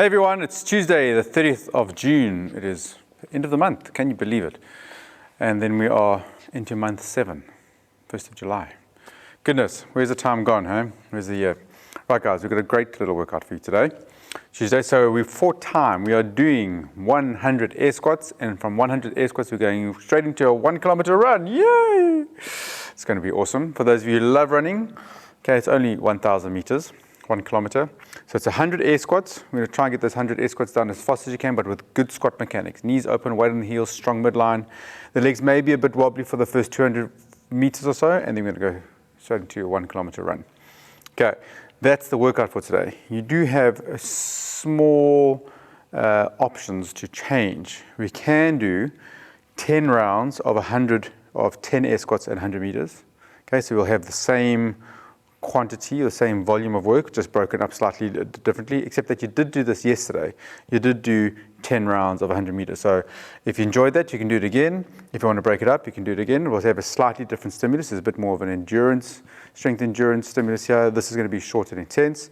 Hey everyone, it's Tuesday the 30th of June. It is the end of the month, can you believe it? And then we are into month 7, 1st of July. Goodness, where's the time gone, huh? Where's the year? Right guys, we've got a great little workout for you today. Tuesday, so for time, we are doing 100 air squats, and from 100 air squats, we're going straight into a 1 kilometer run. Yay! It's going to be awesome. For those of you who love running, okay, it's only 1,000 meters. 1 kilometer. So it's 100 air squats. We're going to try and get those 100 air squats done as fast as you can, but with good squat mechanics. Knees open, weight on the heels, strong midline. The legs may be a bit wobbly for the first 200 meters or so, and then we're going to go straight into a 1 kilometer run. Okay, that's the workout for today. You do have a small options to change. We can do 10 rounds of 10 air squats at 100 meters. Okay, so we'll have the same quantity, the same volume of work, just broken up slightly differently, except that you did do this yesterday. You did do 10 rounds of 100 meters. So if you enjoyed that, you can do it again. If you want to break it up, you can do it again. We'll have a slightly different stimulus. There's a bit more of an strength endurance stimulus here. This is going to be short and intense.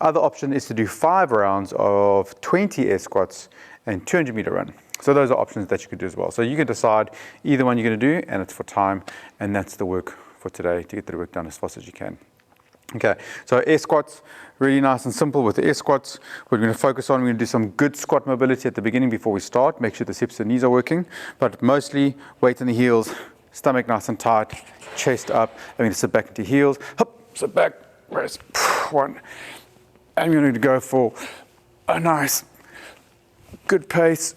Other option is to do 5 rounds of 20 air squats and 200 meter run. So those are options that you could do as well. So you can decide either one you're going to do, and it's for time, and that's the work for today to get the work done as fast as you can. Okay, so air squats, really nice and simple with the air squats. We're going to focus on, we're going to do some good squat mobility at the beginning before we start. Make sure the hips and knees are working, but mostly weight in the heels, stomach nice and tight, chest up. I'm going to sit back into heels, hop, sit back, rest, 1. And we're going to go for a nice, good pace.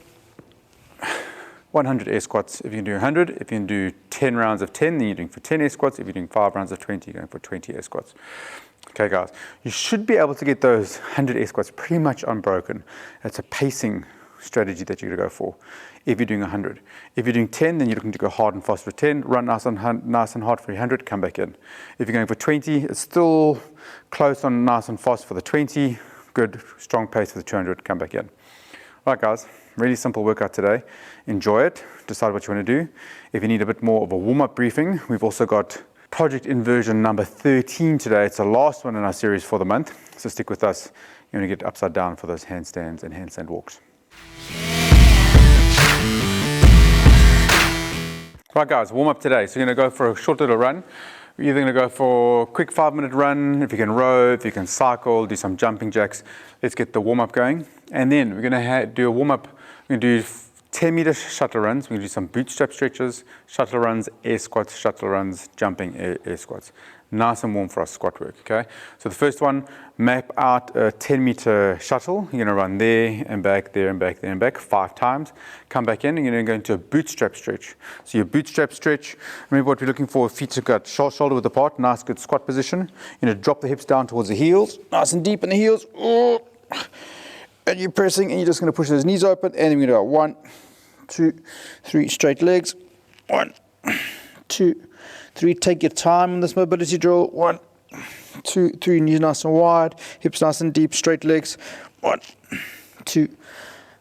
100 air squats if you can do 100. If you can do 10 rounds of 10, then you're doing for 10 air squats. If you're doing 5 rounds of 20, you're going for 20 air squats. Okay guys, you should be able to get those 100 air squats pretty much unbroken. It's a pacing strategy that you're going to go for if you're doing 100. If you're doing 10, then you're looking to go hard and fast for 10, run nice and hard for 100, come back in. If you're going for 20, it's still close on nice and fast for the 20, good strong pace for the 200, come back in. All right guys, really simple workout today. Enjoy it, decide what you want to do. If you need a bit more of a warm-up briefing, we've also got project inversion number 13 today. It's the last one in our series for the month, so stick with us. You're going to get upside down for those handstands and handstand walks. Right guys, warm up today. So you're going to go for a short little run. We're either going to go for a quick 5-minute run, if you can row, if you can cycle, do some jumping jacks. Let's get the warm-up going. And then we're going to do a warm-up. We're going to do 10-meter shuttle runs. We're going to do some bootstrap stretches, shuttle runs, air squats, shuttle runs, jumping air squats. Nice and warm for our squat work, okay? So the first one, map out a 10-meter shuttle. You're going to run there and back, there and back, there and back 5 times. Come back in and you're going to go into a bootstrap stretch. So your bootstrap stretch, remember what we're looking for, feet are got shoulder width apart, nice good squat position. You're going to drop the hips down towards the heels, nice and deep in the heels. And you're pressing and you're just going to push those knees open, and then we're going to go 1, 2, 3, straight legs. 1, 2, 3, take your time on this mobility drill. 1, 2, 3, knees nice and wide, hips nice and deep, straight legs. 1, 2,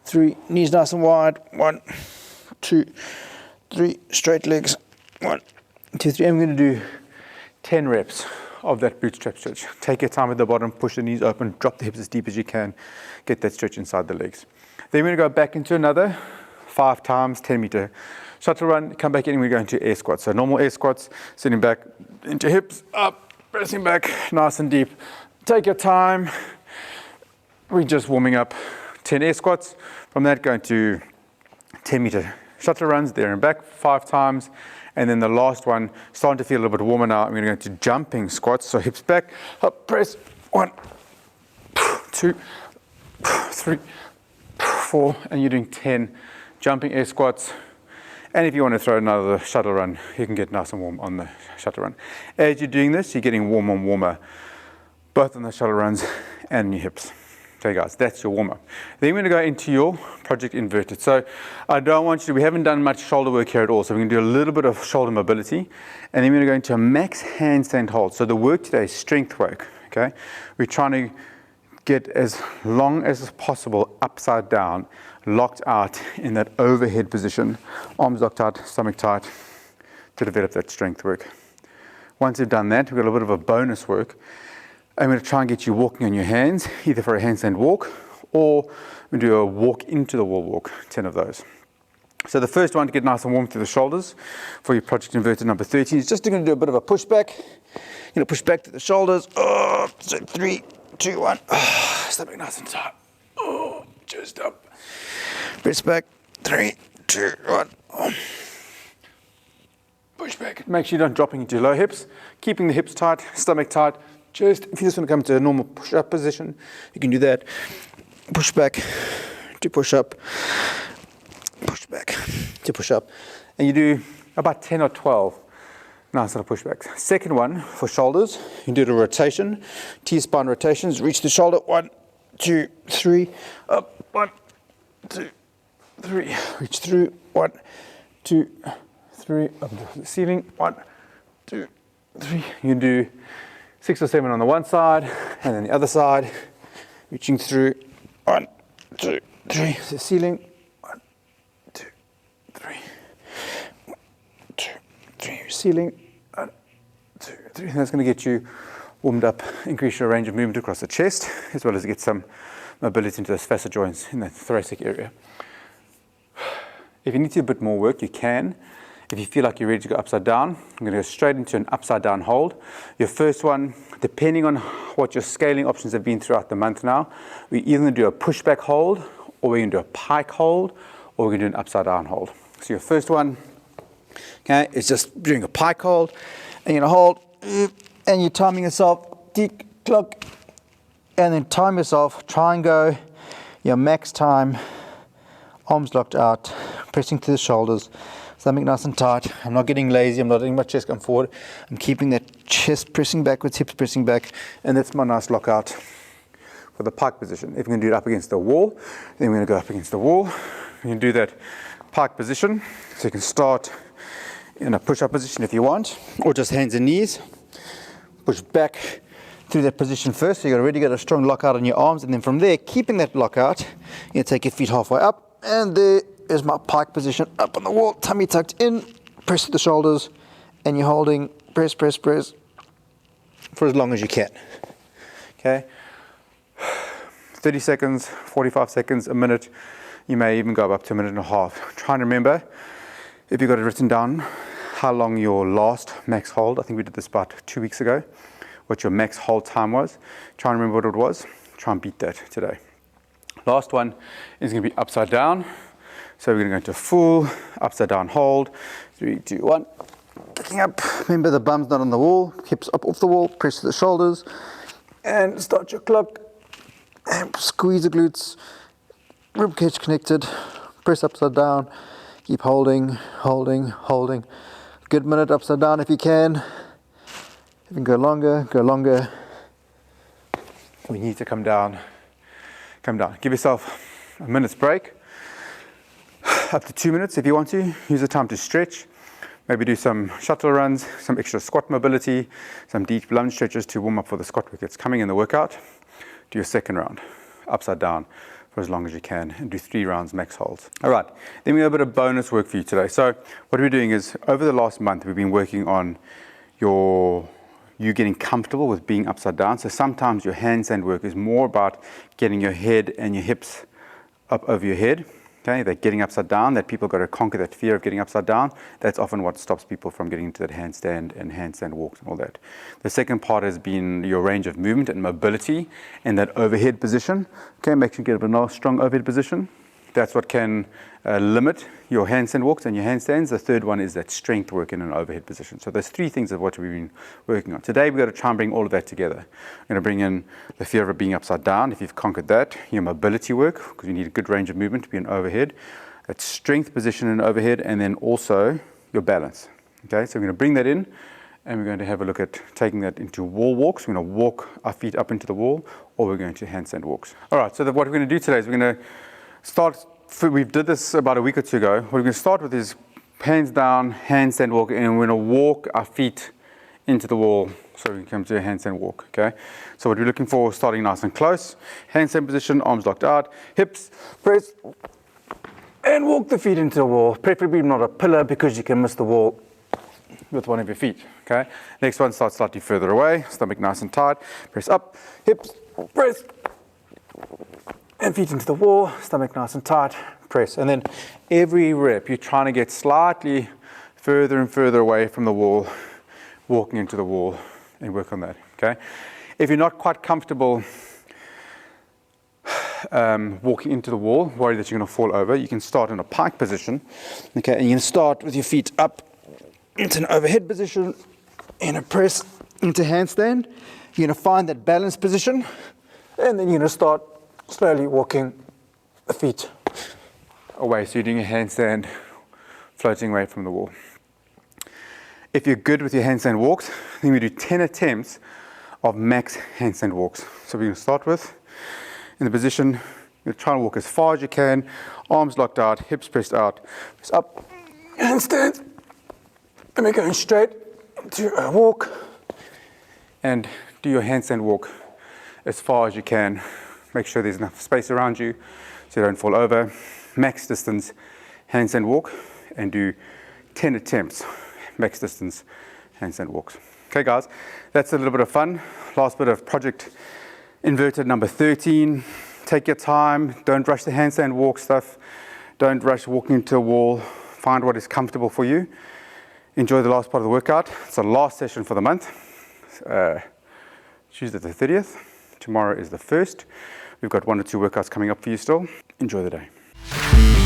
3, knees nice and wide. 1, 2, 3, straight legs. 1, 2, 3. I'm going to do 10 reps of that bootstrap stretch. Take your time at the bottom, push the knees open, drop the hips as deep as you can, get that stretch inside the legs. Then we're going to go back into another 5 times 10-meter shuttle run, come back in and we go into air squats. So normal air squats, sitting back into hips, up, pressing back, nice and deep. Take your time. We're just warming up 10 air squats. From that, going to 10-meter shuttle runs, there and back 5 times. And then the last one, starting to feel a little bit warmer now. I'm going to go into jumping squats. So hips back, up, press, 1, 2, 3, 4, and you're doing 10 jumping air squats. And if you want to throw another shuttle run, you can get nice and warm on the shuttle run. As you're doing this, you're getting warmer and warmer, both on the shuttle runs and your hips. Okay guys, that's your warm-up. Then we're going to go into your project inverted. So I don't want you to, we haven't done much shoulder work here at all, so we're going to do a little bit of shoulder mobility, and then we're going to go into a max handstand hold. So the work today is strength work, okay? We're trying to get as long as possible upside down, locked out in that overhead position, arms locked out, stomach tight, to develop that strength work. Once you've done that, we've got a bit of a bonus work. I'm going to try and get you walking on your hands, either for a handstand walk or we do a walk into the wall walk, 10 of those. So the first one to get nice and warm through the shoulders for your project inverted number 13 is just going to do a bit of a push back. You're going to push back to the shoulders. Oh, so 3, 2, 1. Oh, stomach nice and tight. Oh, just up. Press back. 3, 2, 1. Oh. Push back. Make sure you're not dropping into your low hips. Keeping the hips tight, stomach tight. Just, if you just want to come to a normal push-up position, you can do that. Push back to push up. Push back to push up, and you do about 10 or 12 nice little pushbacks. Second one for shoulders, you do the rotation, T-spine rotations. Reach the shoulder, 1, 2, 3, up, 1, 2, 3. Reach through, 1, 2, 3, up to the ceiling, 1, 2, 3. You do 6 or 7 on the one side, and then the other side, reaching through, 1, 2, 3, to the ceiling. 3, 1, 2, 3, ceiling, 1, 2, 3. And that's going to get you warmed up, increase your range of movement across the chest, as well as get some mobility into those facet joints in the thoracic area. If you need to do a bit more work, you can. If you feel like you're ready to go upside down, I'm going to go straight into an upside down hold. Your first one, depending on what your scaling options have been throughout the month now, we're either going to do a pushback hold, or we're going to do a pike hold, or we're going to do an upside down hold. So your first one, okay, is just doing a pike hold, and you're going to hold, and you're timing yourself, tick, clock, and then time yourself, try and go your max time, arms locked out, pressing to the shoulders, stomach nice and tight. I'm not getting lazy, I'm not letting my chest come forward, I'm keeping that chest pressing backwards, hips pressing back, and that's my nice lockout for the pike position. If you're going to do it up against the wall, then we're going to go up against the wall. You can do that pike position, so you can start in a push-up position if you want, or just hands and knees. Push back through that position first, so you've already got a strong lockout on your arms, and then from there, keeping that lockout, you take your feet halfway up, and there is my pike position up on the wall, tummy tucked in, press to the shoulders, and you're holding, press, press, press, for as long as you can. Okay, 30 seconds, 45 seconds, a minute. You may even go up to a minute and a half. Try and remember, if you've got it written down, how long your last max hold, I think we did this about 2 weeks ago, what your max hold time was. Try and remember what it was. Try and beat that today. Last one is going to be upside down. So we're going to go into a full upside down hold. 3, 2, 1. Picking up. Remember the bum's not on the wall. Hips up off the wall. Press to the shoulders. And start your clock. And squeeze the glutes. Rib cage connected, press upside down, keep holding, holding, holding. Good minute upside down if you can. If you can go longer, go longer. We need to come down, come down. Give yourself a minute's break, up to 2 minutes if you want to. Use the time to stretch. Maybe do some shuttle runs, some extra squat mobility, some deep lunge stretches to warm up for the squat work that's coming in the workout. Do your second round, upside down, for as long as you can, and do 3 rounds max holds. All right, then we have a bit of bonus work for you today. So what we're doing is, over the last month, we've been working on you getting comfortable with being upside down. So sometimes your handstand work is more about getting your head and your hips up over your head. Okay, that getting upside down, that people got to conquer that fear of getting upside down. That's often what stops people from getting into that handstand and handstand walks and all that. The second part has been your range of movement and mobility in that overhead position. Okay, make sure you get a nice strong overhead position. That's what can limit your handstand walks and your handstands. The third one is that strength work in an overhead position. So there's 3 things of what we've been working on. Today we've got to try and bring all of that together. We're going to bring in the fear of being upside down. If you've conquered that, your mobility work, because you need a good range of movement to be an overhead. That strength position in overhead, and then also your balance. Okay, so we're going to bring that in, and we're going to have a look at taking that into wall walks. We're going to walk our feet up into the wall, or we're going to handstand walks. All right, so what we're going to do today is we're going to start. We did this about a week or 2 ago. What we're going to start with is hands down, handstand walk, and we're going to walk our feet into the wall so we can come to a handstand walk. Okay. So what we're looking for, starting nice and close, handstand position, arms locked out, hips press, and walk the feet into the wall. Preferably not a pillar, because you can miss the wall with one of your feet. Okay. Next one, start slightly further away, stomach nice and tight, press up, hips press, and feet into the wall, stomach nice and tight, press. And then every rep, you're trying to get slightly further and further away from the wall, walking into the wall, and work on that, okay? If you're not quite comfortable walking into the wall, worried that you're going to fall over, you can start in a pike position, okay? And you can start with your feet up into an overhead position, and a press into handstand. You're going to find that balance position, and then you're going to start slowly walking the feet away. So you're doing a handstand, floating away from the wall. If you're good with your handstand walks, then we do 10 attempts of max handstand walks. So we're going to start with, in the position, you're trying to walk as far as you can, arms locked out, hips pressed out, press up, handstand, and we're going straight into a walk, and do your handstand walk as far as you can. Make sure there's enough space around you so you don't fall over. Max distance handstand walk, and do 10 attempts, max distance handstand walks. Okay guys, that's a little bit of fun. Last bit of project inverted number 13. Take your time, don't rush the handstand walk stuff. Don't rush walking into a wall. Find what is comfortable for you. Enjoy the last part of the workout. It's the last session for the month. Tuesday the 30th. Tomorrow is the 1st. We've got 1 or 2 workouts coming up for you still. Enjoy the day.